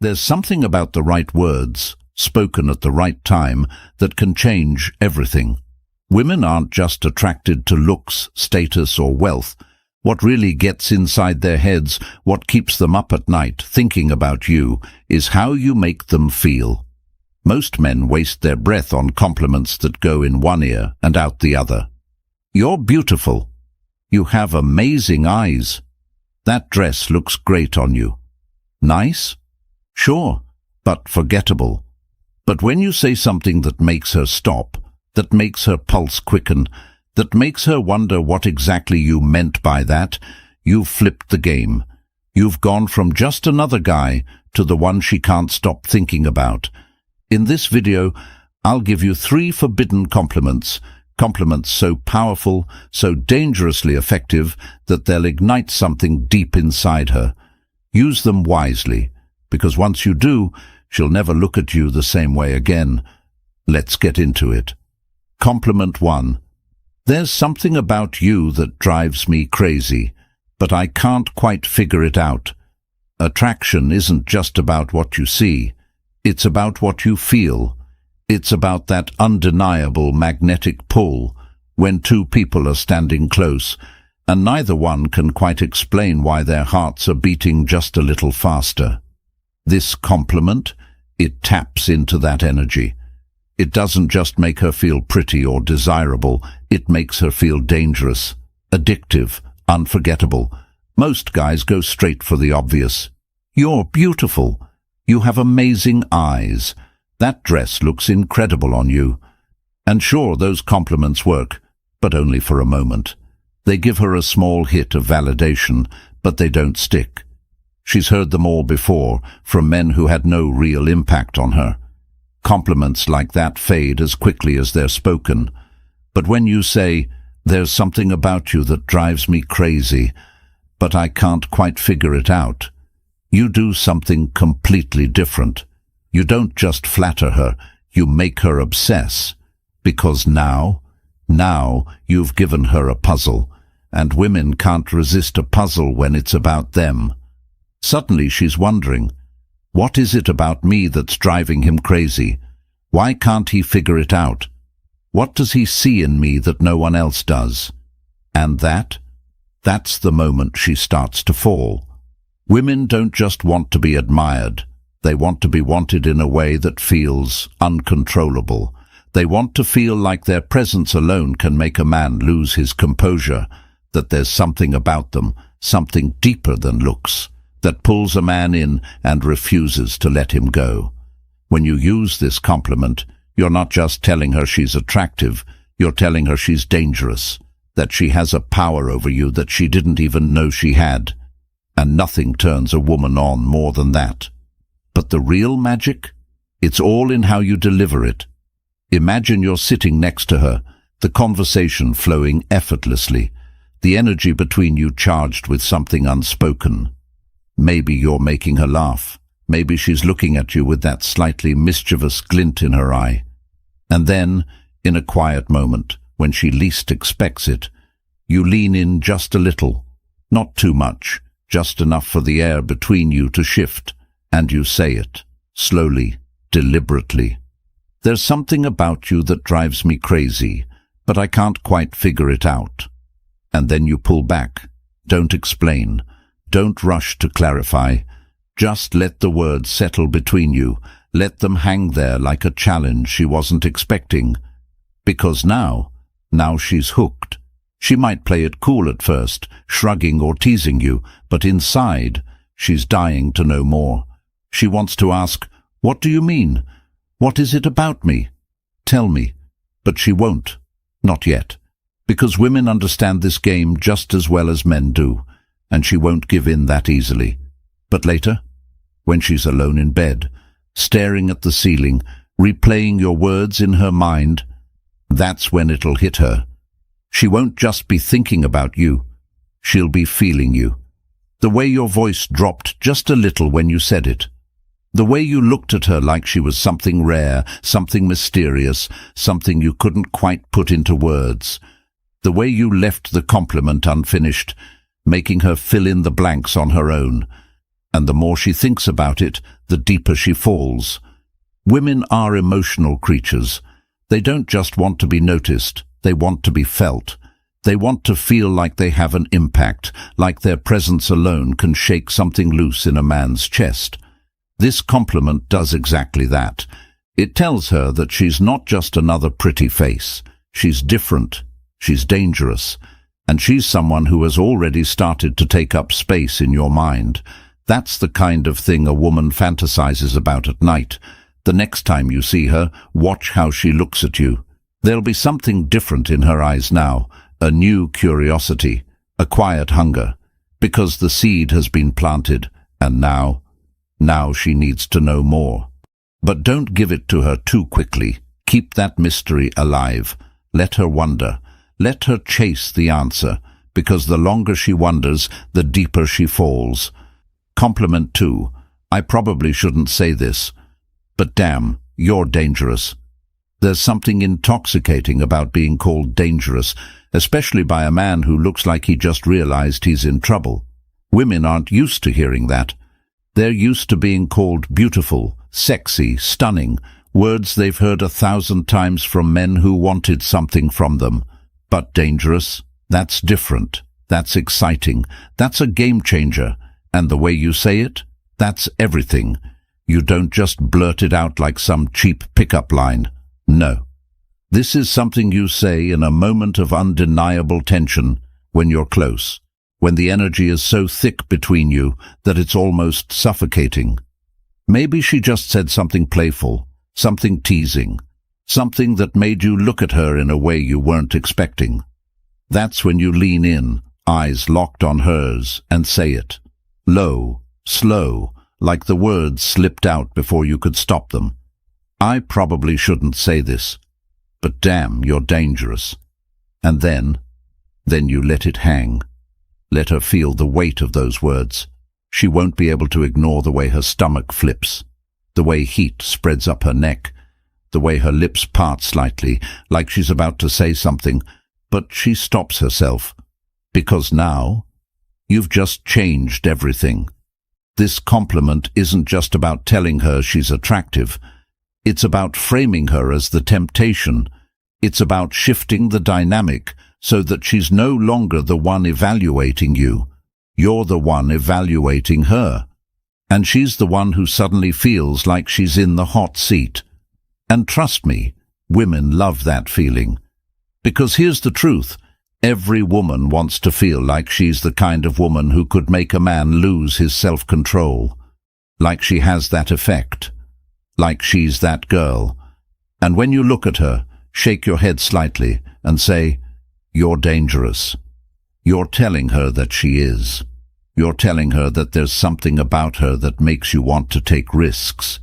There's something about the right words, spoken at the right time, that can change everything. Women aren't just attracted to looks, status, or wealth. What really gets inside their heads, what keeps them up at night thinking about you, is how you make them feel. Most men waste their breath on compliments that go in one ear and out the other. You're beautiful. You have amazing eyes. That dress looks great on you. Nice? Sure, but forgettable. But when you say something that makes her stop, that makes her pulse quicken, that makes her wonder what exactly you meant by that, you've flipped the game. You've gone from just another guy to the one she can't stop thinking about. In this video, I'll give you 3 forbidden compliments, compliments so powerful, so dangerously effective that they'll ignite something deep inside her. Use them wisely, because once you do, she'll never look at you the same way again. Let's get into it. Compliment 1. There's something about you that drives me crazy, but I can't quite figure it out. Attraction isn't just about what you see. It's about what you feel. It's about that undeniable magnetic pull when 2 people are standing close, and neither one can quite explain why their hearts are beating just a little faster. This compliment, it taps into that energy. It doesn't just make her feel pretty or desirable, it makes her feel dangerous, addictive, unforgettable. Most guys go straight for the obvious. You're beautiful. You have amazing eyes. That dress looks incredible on you. And sure, those compliments work, but only for a moment. They give her a small hit of validation, but they don't stick. She's heard them all before, from men who had no real impact on her. Compliments like that fade as quickly as they're spoken. But when you say, "There's something about you that drives me crazy, but I can't quite figure it out," you do something completely different. You don't just flatter her, you make her obsess. Because now you've given her a puzzle, and women can't resist a puzzle when it's about them. Suddenly she's wondering, what is it about me that's driving him crazy? Why can't he figure it out? What does he see in me that no one else does? And that's the moment she starts to fall. Women don't just want to be admired. They want to be wanted in a way that feels uncontrollable. They want to feel like their presence alone can make a man lose his composure, that there's something about them, something deeper than looks, that pulls a man in and refuses to let him go. When you use this compliment, you're not just telling her she's attractive, you're telling her she's dangerous, that she has a power over you that she didn't even know she had. And nothing turns a woman on more than that. But the real magic? It's all in how you deliver it. Imagine you're sitting next to her, the conversation flowing effortlessly, the energy between you charged with something unspoken. Maybe you're making her laugh. Maybe she's looking at you with that slightly mischievous glint in her eye. And then, in a quiet moment, when she least expects it, you lean in just a little, not too much, just enough for the air between you to shift, and you say it, slowly, deliberately. There's something about you that drives me crazy, but I can't quite figure it out. And then you pull back. Don't explain. Don't rush to clarify. Just let the words settle between you. Let them hang there like a challenge she wasn't expecting. Because now she's hooked. She might play it cool at first, shrugging or teasing you, but inside, she's dying to know more. She wants to ask, "What do you mean? What is it about me? Tell me." But she won't. Not yet. Because women understand this game just as well as men do, and she won't give in that easily. But later, when she's alone in bed, staring at the ceiling, replaying your words in her mind, that's when it'll hit her. She won't just be thinking about you. She'll be feeling you. The way your voice dropped just a little when you said it. The way you looked at her like she was something rare, something mysterious, something you couldn't quite put into words. The way you left the compliment unfinished, making her fill in the blanks on her own. and the more she thinks about it, the deeper she falls. Women are emotional creatures. They don't just want to be noticed, they want to be felt. They want to feel like they have an impact, like their presence alone can shake something loose in a man's chest. This compliment does exactly that. It tells her that she's not just another pretty face. She's different, she's dangerous, and she's someone who has already started to take up space in your mind. That's the kind of thing a woman fantasizes about at night. The next time you see her, watch how she looks at you. There'll be something different in her eyes now, a new curiosity, a quiet hunger, because the seed has been planted, and now she needs to know more. But don't give it to her too quickly. Keep that mystery alive. Let her wonder. Let her chase the answer, because the longer she wonders, the deeper she falls. Compliment 2. I probably shouldn't say this, but damn, you're dangerous. There's something intoxicating about being called dangerous, especially by a man who looks like he just realized he's in trouble. Women aren't used to hearing that. They're used to being called beautiful, sexy, stunning, words they've heard 1,000 times from men who wanted something from them. But dangerous? That's different. That's exciting. That's a game changer. And the way you say it? That's everything. You don't just blurt it out like some cheap pickup line. No. This is something you say in a moment of undeniable tension, when you're close, when the energy is so thick between you that it's almost suffocating. Maybe she just said something playful, something teasing, something that made you look at her in a way you weren't expecting. That's when you lean in, eyes locked on hers, and say it. Low, slow, like the words slipped out before you could stop them. I probably shouldn't say this, but damn, you're dangerous. And then you let it hang. Let her feel the weight of those words. She won't be able to ignore the way her stomach flips, the way heat spreads up her neck, the way her lips part slightly, like she's about to say something, but she stops herself, because now you've just changed everything. This compliment isn't just about telling her she's attractive. It's about framing her as the temptation. It's about shifting the dynamic so that she's no longer the one evaluating you. You're the one evaluating her. And she's the one who suddenly feels like she's in the hot seat. And trust me, women love that feeling. Because here's the truth. Every woman wants to feel like she's the kind of woman who could make a man lose his self-control. Like she has that effect. Like she's that girl. And when you look at her, shake your head slightly and say, "You're dangerous." You're telling her that she is. You're telling her that there's something about her that makes you want to take risks.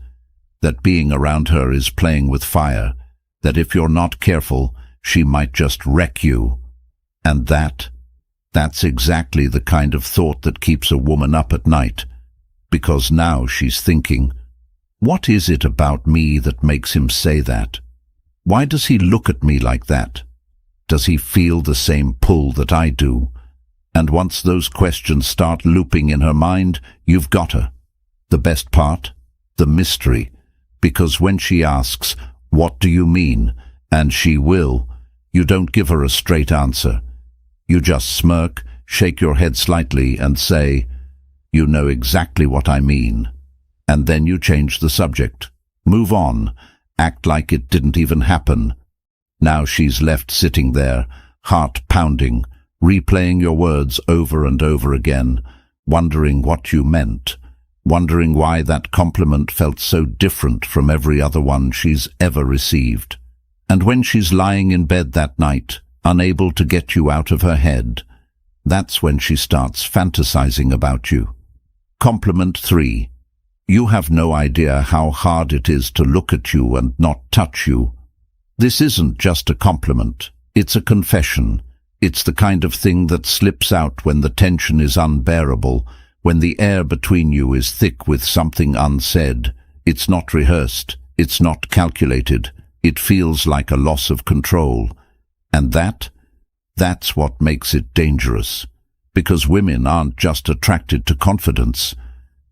That being around her is playing with fire. That if you're not careful, she might just wreck you. And that's exactly the kind of thought that keeps a woman up at night. Because now she's thinking, what is it about me that makes him say that? Why does he look at me like that? Does he feel the same pull that I do? And once those questions start looping in her mind, you've got her. The best part? The mystery. Because when she asks, "What do you mean?" and she will, you don't give her a straight answer. You just smirk, shake your head slightly and say, "You know exactly what I mean." And then you change the subject. Move on. Act like it didn't even happen. Now she's left sitting there, heart pounding, replaying your words over and over again, wondering what you meant, wondering why that compliment felt so different from every other one she's ever received. And when she's lying in bed that night, unable to get you out of her head, that's when she starts fantasizing about you. Compliment 3. You have no idea how hard it is to look at you and not touch you. This isn't just a compliment. It's a confession. It's the kind of thing that slips out when the tension is unbearable, when the air between you is thick with something unsaid. It's not rehearsed. It's not calculated. It feels like a loss of control. And that's what makes it dangerous. Because women aren't just attracted to confidence.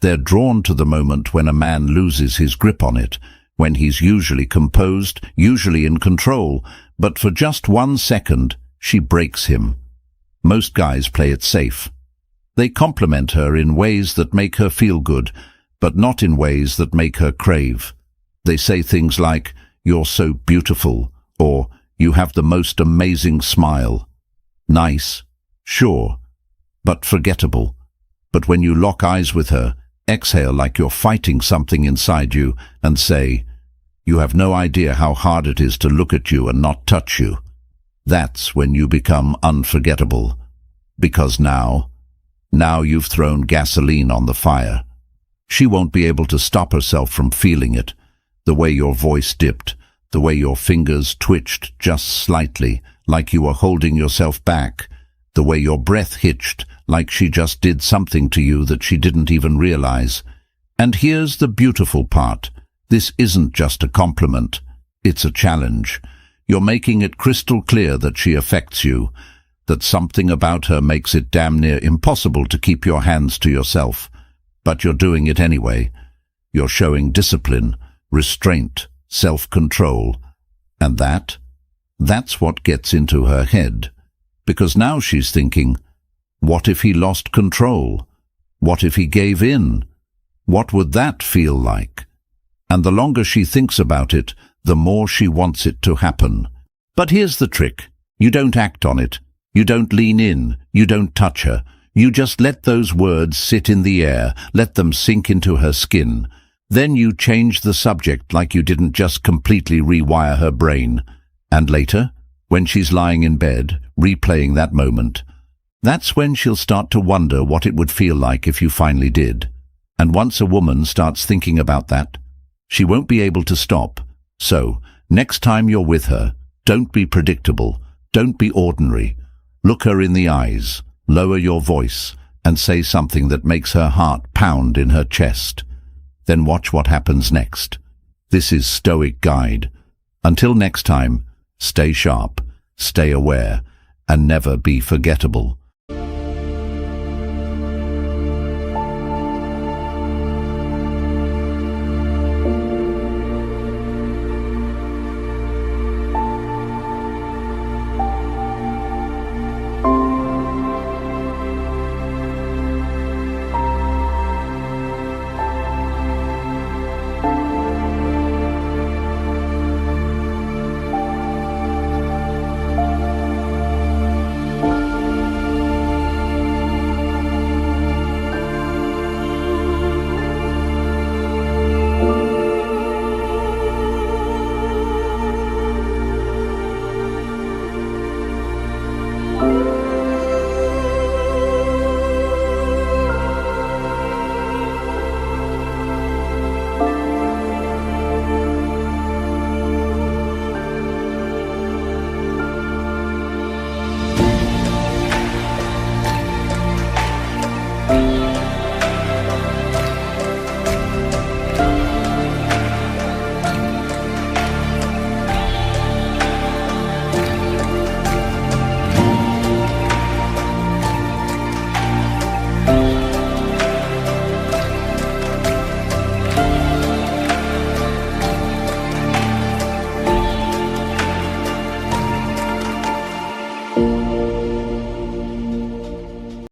They're drawn to the moment when a man loses his grip on it, when he's usually composed, usually in control, but for just 1 second, she breaks him. Most guys play it safe. They compliment her in ways that make her feel good, but not in ways that make her crave. They say things like, "You're so beautiful," or "You have the most amazing smile." Nice, sure, but forgettable. But when you lock eyes with her, exhale like you're fighting something inside you and say, "You have no idea how hard it is to look at you and not touch you." That's when you become unforgettable. Because now you've thrown gasoline on the fire. She won't be able to stop herself from feeling it. The way your voice dipped, the way your fingers twitched just slightly, like you were holding yourself back, the way your breath hitched, like she just did something to you that she didn't even realize. And here's the beautiful part. This isn't just a compliment. It's a challenge. You're making it crystal clear that she affects you, that something about her makes it damn near impossible to keep your hands to yourself. But you're doing it anyway. You're showing discipline, restraint, self-control. And that's what gets into her head. Because now she's thinking, what if he lost control? What if he gave in? What would that feel like? And the longer she thinks about it, the more she wants it to happen. But here's the trick. You don't act on it. You don't lean in. You don't touch her. You just let those words sit in the air, let them sink into her skin. Then you change the subject like you didn't just completely rewire her brain. And later, when she's lying in bed, replaying that moment, that's when she'll start to wonder what it would feel like if you finally did. And once a woman starts thinking about that, she won't be able to stop. So, next time you're with her, don't be predictable. Don't be ordinary. Look her in the eyes, lower your voice, and say something that makes her heart pound in her chest. Then watch what happens next. This is Stoic Guide. Until next time, stay sharp, stay aware, and never be forgettable.